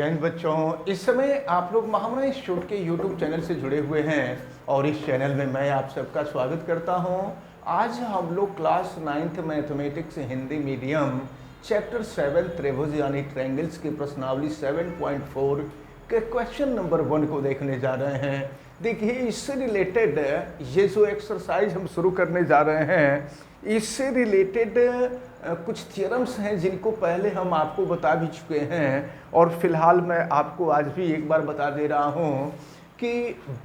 जय हिंद बच्चों। इस समय आप लोग महामना इंस्टीट्यूट के यूट्यूब चैनल से जुड़े हुए हैं और इस चैनल में मैं आप सबका स्वागत करता हूं। आज हम लोग class 9th mathematics Hindi medium chapter 7 त्रिभुज यानी ट्रायंगल्स की प्रश्नावली 7.4 के क्वेश्चन नंबर 1 को देखने जा रहे हैं। देखिए, इससे रिलेटेड ये जो एक्सरसाइज हम शुरू करने जा रहे हैं, इससे रिलेटेड कुछ थियरम्स हैं जिनको पहले हम आपको बता भी चुके हैं और फिलहाल मैं आपको आज भी एक बार बता दे रहा हूं कि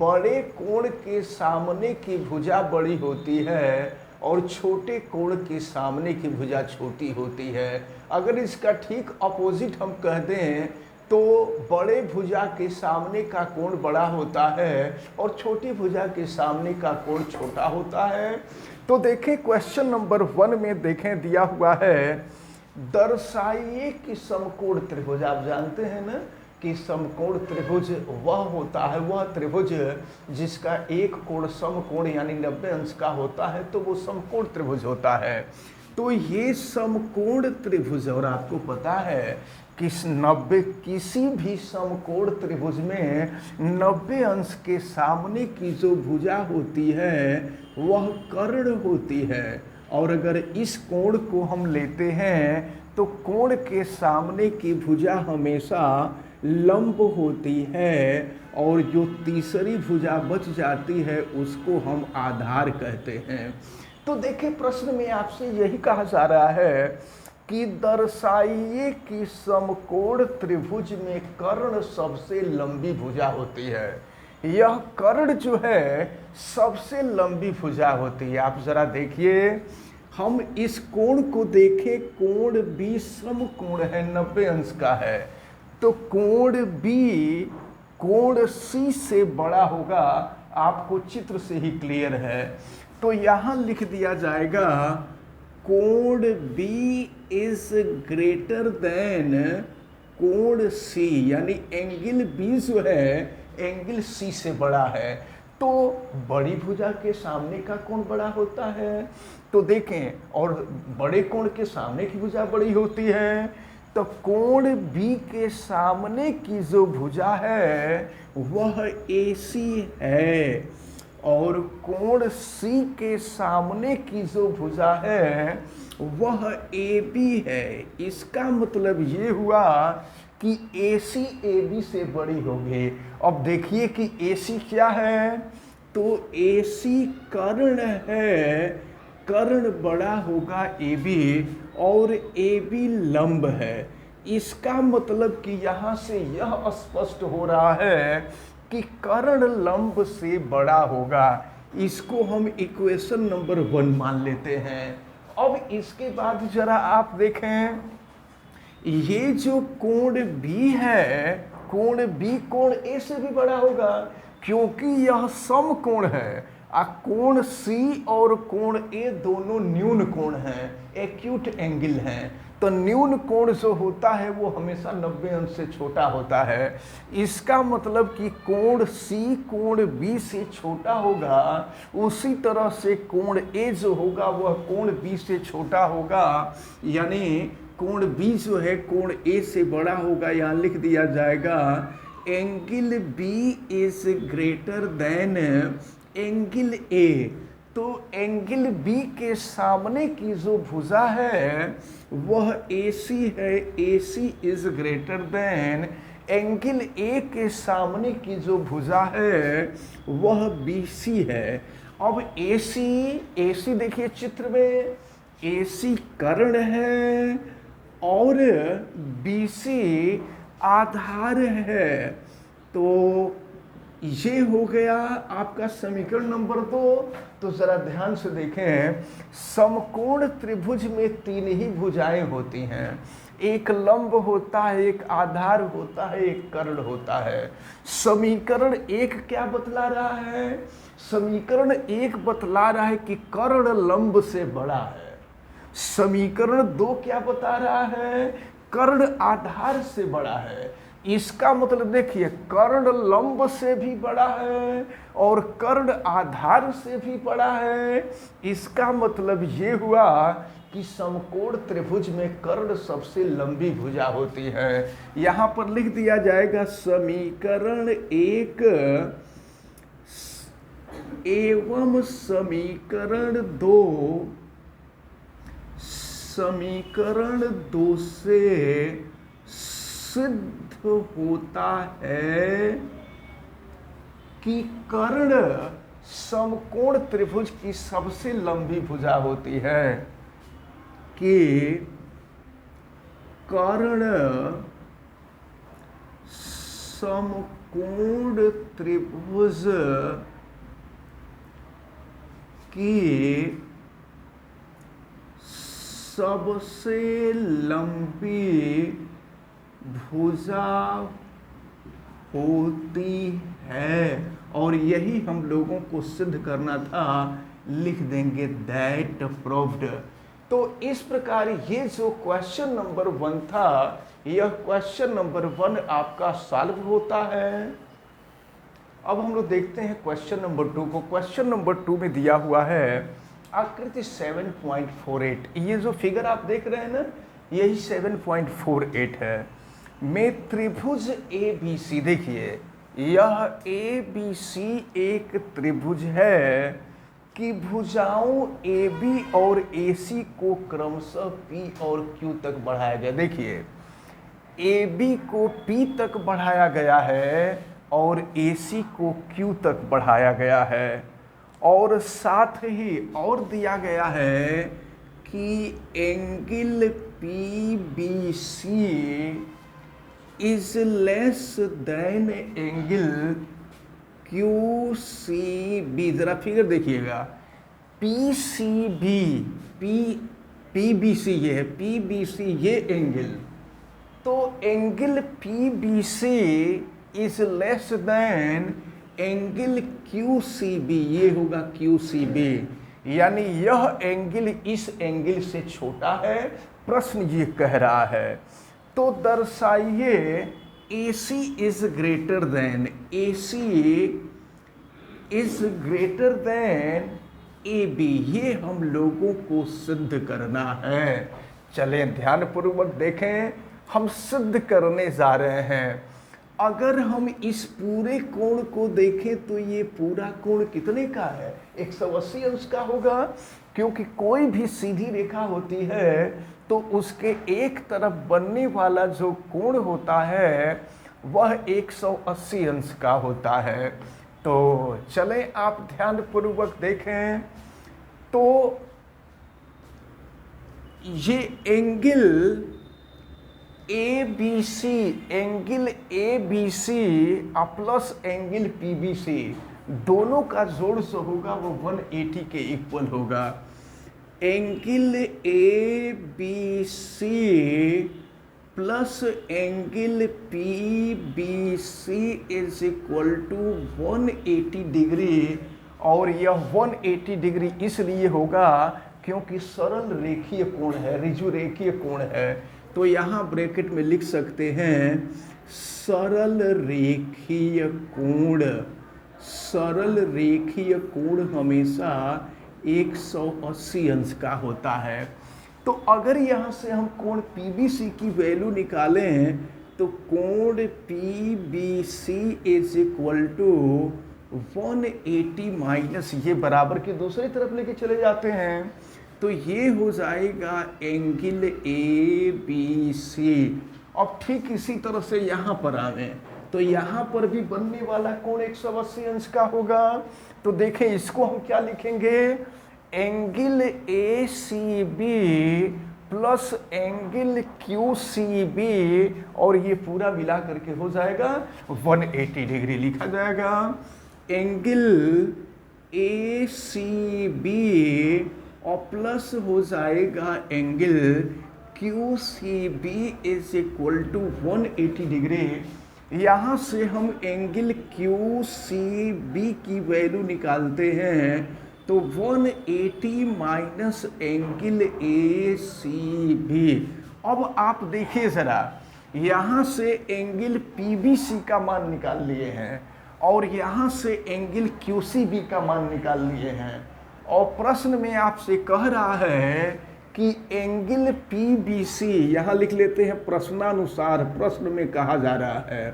बड़े कोण के सामने की भुजा बड़ी होती है और छोटे कोण के सामने की भुजा छोटी होती है। अगर इसका ठीक अपोजिट हम कह दें तो बड़े भुजा के सामने का कोण बड़ा होता है और छोटी भुजा के सामने का कोण छोटा होता है। तो देखें, क्वेश्चन नंबर 1 में देखें दिया हुआ है, दर्शाइए कि समकोण त्रिभुज। आप जानते हैं ना कि समकोण त्रिभुज वह होता है, वह त्रिभुज जिसका एक कोण समकोण यानी 90 अंश का होता है, तो वो समकोण त्रिभुज होता है। तो ये समकोण त्रिभुज, और आपको पता है कि 90 किसी भी समकोण त्रिभुज में 90 अंश के सामने की जो भुजा होती है वह कर्ण होती है। और अगर इस कोण को हम लेते हैं तो कोण के सामने की भुजा हमेशा लंब होती है और जो तीसरी भुजा बच जाती है उसको हम आधार कहते हैं। तो देखिए, प्रश्न में आपसे यही कहा जा रहा है कि दर्शाइए कि समकोण त्रिभुज में कर्ण सबसे लंबी भुजा होती है। यह कर्ण जो है सबसे लंबी भुजा होती है। आप जरा देखिए, हम इस कोण को देखें, कोण बी समकोण है, 90 अंश का है, तो कोण बी कोण सी से बड़ा होगा। आपको चित्र से ही क्लियर है। तो यहाँ लिख दिया जाएगा कोण B इज ग्रेटर देन कोण C, यानी एंगल B जो है एंगल C से बड़ा है। तो बड़ी भुजा के सामने का कोण बड़ा होता है। तो देखें, और बड़े कोण के सामने की भुजा बड़ी होती है, तो कोण B के सामने की जो भुजा है वह AC है और कोण C के सामने की जो भुजा है वह AB है। इसका मतलब ये हुआ कि AC AB से बड़ी होगी। अब देखिए कि AC क्या है, तो AC कर्ण है, कर्ण बड़ा होगा AB और AB लंब है। इसका मतलब कि यहाँ से यह स्पष्ट हो रहा है कि कर्ण लंब से बड़ा होगा। इसको हम इक्वेशन नंबर 1 मान लेते हैं। अब इसके बाद जरा आप देखें, ये जो कोण B है, कोण B कोण A से भी बड़ा होगा क्योंकि यह समकोण है। कोण C और कोण A दोनों न्यून कोण हैं, एक्यूट एंगल हैं। तो न्यून कोण जो होता है वो हमेशा 90 अंश से छोटा होता है। इसका मतलब कि कोण C कोण B से छोटा होगा, उसी तरह से कोण A जो होगा वह कोण B से छोटा होगा, यानी कोण B जो है कोण A से बड़ा होगा। यहाँ लिख दिया जाएगा angle B is greater than angle A। तो एंगल B के सामने की जो भुजा है वह AC है, AC is greater than angle A के सामने की जो भुजा है वह BC है। अब AC देखिए चित्र में, AC कर्ण है और BC आधार है। तो ये हो गया आपका समीकरण नंबर 2। तो जरा ध्यान से देखें, समकोण त्रिभुज में 3 ही भुजाएं होती हैं, एक लंब होता है, एक आधार होता है, एक कर्ण होता है। समीकरण 1 क्या बतला रहा है? समीकरण 1 बतला रहा है कि कर्ण लंब से बड़ा है। समीकरण 2 क्या बता रहा है? कर्ण आधार से बड़ा है। इसका मतलब देखिए, कर्ण लंब से भी बड़ा है और कर्ण आधार से भी बड़ा है। इसका मतलब ये हुआ कि समकोण त्रिभुज में कर्ण सबसे लंबी भुजा होती है। यहाँ पर लिख दिया जाएगा समीकरण 1 एवं समीकरण 2 से सिद्ध होता है कि कर्ण समकोण त्रिभुज की सबसे लंबी भुजा होती है, कि कर्ण समकोण त्रिभुज की सबसे लंबी भुजा होती है। और यही हम लोगों को सिद्ध करना था, लिख देंगे दैट प्रूव्ड। तो इस प्रकार ये जो क्वेश्चन नंबर 1 था, यह क्वेश्चन नंबर 1 आपका सॉल्व होता है। अब हम लोग देखते हैं क्वेश्चन नंबर 2 को। क्वेश्चन नंबर 2 में दिया हुआ है आकृति 7.48। ये जो फिगर आप देख रहे हैं ना, यही 7.48 है। में त्रिभुज ABC, देखिए यह ABC एक त्रिभुज है कि भुजाओं AB और AC को क्रमशः P और Q तक बढ़ाया गया। देखिए AB को P तक बढ़ाया गया है और AC को Q तक बढ़ाया गया है, और साथ ही और दिया गया है कि angle PBC is less than angle QCB। जरा फिगर देखिएगा, PBC ये है, PBC ये एंगल, तो angle PBC is less than angle QCB, ये होगा QCB, यानी यह एंगल इस एंगल से छोटा है। प्रश्न ये कह रहा है, तो दर्शाइए AC is greater than, AC is greater than AB। ये हम लोगों को सिद्ध करना है। चलें ध्यानपूर्वक देखें, हम सिद्ध करने जा रहे हैं। अगर हम इस पूरे कोण को देखें तो ये पूरा कोण कितने का है? 180 अंश का होगा, क्योंकि कोई भी सीधी रेखा होती है तो उसके एक तरफ बनने वाला जो कोण होता है वह 180 अंश का होता है। तो चलें आप ध्यानपूर्वक देखें, तो ये angle ABC plus angle PBC दोनों का जोड़ जो होगा वो 180 के इक्वल होगा। Angle ABC plus angle PBC is equal to 180 degree, और यह 180 डिग्री इसलिए होगा क्योंकि सरल रेखीय कोण है, ऋजु रेखीय कोण है। तो यहाँ ब्रैकेट में लिख सकते हैं सरल रेखीय कोण। सरल रेखीय कोण हमेशा 180 अंश का होता है। तो अगर यहाँ से हम कोण PBC की वैल्यू निकालें तो कोण PBC is equal to 180 minus, ये बराबर के दूसरी तरफ लेके चले जाते हैं तो ये हो जाएगा एंगल ABC। अब ठीक इसी तरह से यहाँ पर आवें तो यहाँ पर भी बनने वाला कोण 180 अंश का होगा। तो देखें इसको हम क्या लिखेंगे, angle ACB plus angle QCB, और ये पूरा मिला करके हो जाएगा 180 डिग्री लिखा जाएगा। एंगल ACB और प्लस हो जाएगा angle QCB is equal to 180 degree. यहाँ से हम एंगल QCB की वैल्यू निकालते हैं तो 180 माइनस एंगल ACB। अब आप देखिए ज़रा, यहाँ से एंगल PBC का मान निकाल लिए हैं और यहाँ से एंगल QCB का मान निकाल लिए हैं, और प्रश्न में आपसे कह रहा है कि एंगल PBC, यहाँ लिख लेते हैं प्रश्नानुसार, प्रश्न में कहा जा रहा है,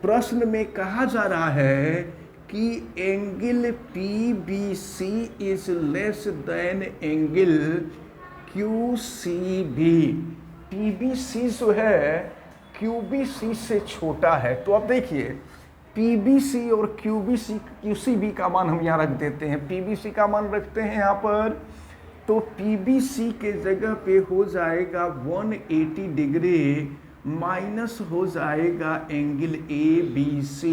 प्रश्न में कहा जा रहा है कि angle PBC is less than angle QCB। PBC जो है QBC से छोटा है। तो अब देखिए PBC और QCB का मान हम यहाँ रख देते हैं। PBC का मान रखते हैं यहाँ पर, तो PBC के जगह पे हो जाएगा 180 डिग्री माइनस हो जाएगा angle ABC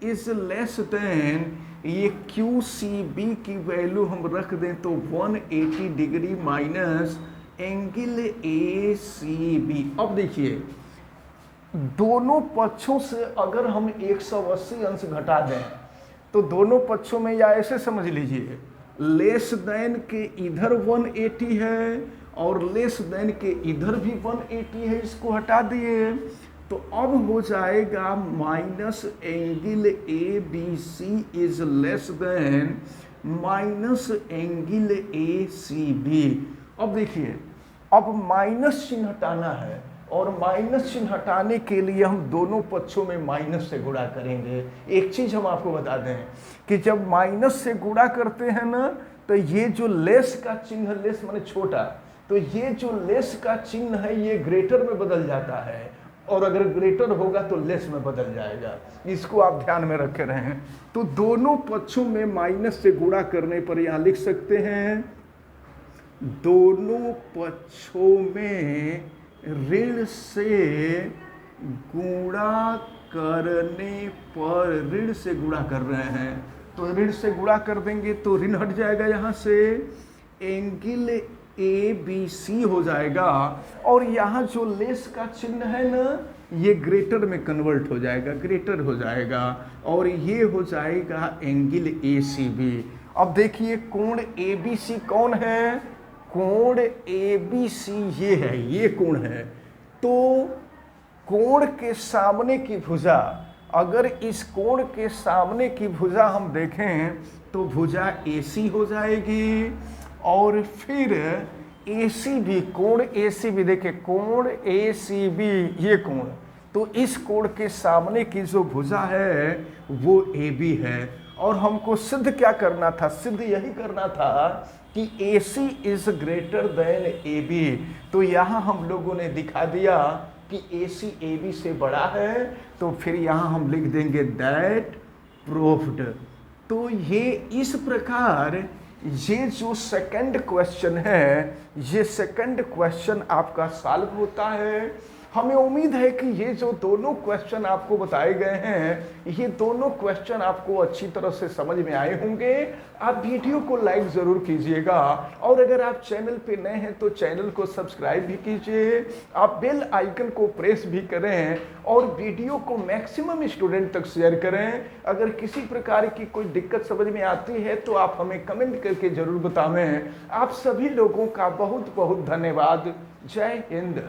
is less than, ये QCB की वैल्यू हम रख दें तो 180 डिग्री माइनस एंगल ACB। अब देखिए दोनों पक्षों से अगर हम 180 अंश घटा दें तो दोनों पक्षों में, या ऐसे समझ लीजिए लेस देन के इधर 180 है और लेस देन के इधर भी 180 है, इसको हटा दिए तो अब हो जाएगा minus angle ABC is less than minus angle ACB। अब देखिए अब माइनस चिन्ह हटाना है और माइनस चिन्ह हटाने के लिए हम दोनों पक्षों में माइनस से गुणा करेंगे। एक चीज हम आपको बता दें कि जब माइनस से गुणा करते हैं ना, तो ये जो लेस का चिन्ह, लेस माने छोटा, तो ये जो लेस का चिन्ह है ये ग्रेटर में बदल जाता है, और अगर ग्रेटर होगा तो लेस में बदल जाएगा। इसको आप ध्यान में रखे रहें। तो दोनों पक्षों में माइनस से गुणा करने पर यहाँ लिख सकते हैं दोनों पक्षों में ऋण से गुणा करने पर, ऋण से गुणा कर रहे हैं तो ऋण से गुणा कर देंगे तो ऋण हट जाएगा, यहाँ से एंगल ABC हो जाएगा, और यहाँ जो लेस का चिन्ह है ना ये ग्रेटर में कन्वर्ट हो जाएगा, ग्रेटर हो जाएगा, और ये हो जाएगा एंगल ACB। अब देखिए कोण ABC कौन है, कोण ABC ये है, ये कोण है। तो कोण के सामने की भुजा, अगर इस कोण के सामने की भुजा हम देखें तो भुजा AC हो जाएगी, और फिर ACB, कोण ACB, देखिए कोण ACB ये कोण, तो इस कोण के सामने की जो भुजा है वो AB है। और हमको सिद्ध क्या करना था, सिद्ध यही करना था कि AC is greater than AB। तो यहाँ हम लोगों ने दिखा दिया कि AC AB से बड़ा है, तो फिर यहाँ हम लिख देंगे दैट प्रूव्ड। तो ये इस प्रकार ये जो सेकंड क्वेश्चन है, ये सेकंड क्वेश्चन आपका सॉल्व होता है। हमें उम्मीद है कि ये जो दोनों क्वेश्चन आपको बताए गए हैं, ये दोनों क्वेश्चन आपको अच्छी तरह से समझ में आए होंगे। आप वीडियो को लाइक ज़रूर कीजिएगा, और अगर आप चैनल पे नए हैं तो चैनल को सब्सक्राइब भी कीजिए, आप बेल आइकन को प्रेस भी करें, और वीडियो को मैक्सिमम स्टूडेंट तक शेयर करें। अगर किसी प्रकार की कोई दिक्कत समझ में आती है तो आप हमें कमेंट करके ज़रूर बताएं। आप सभी लोगों का बहुत बहुत धन्यवाद। जय हिंद।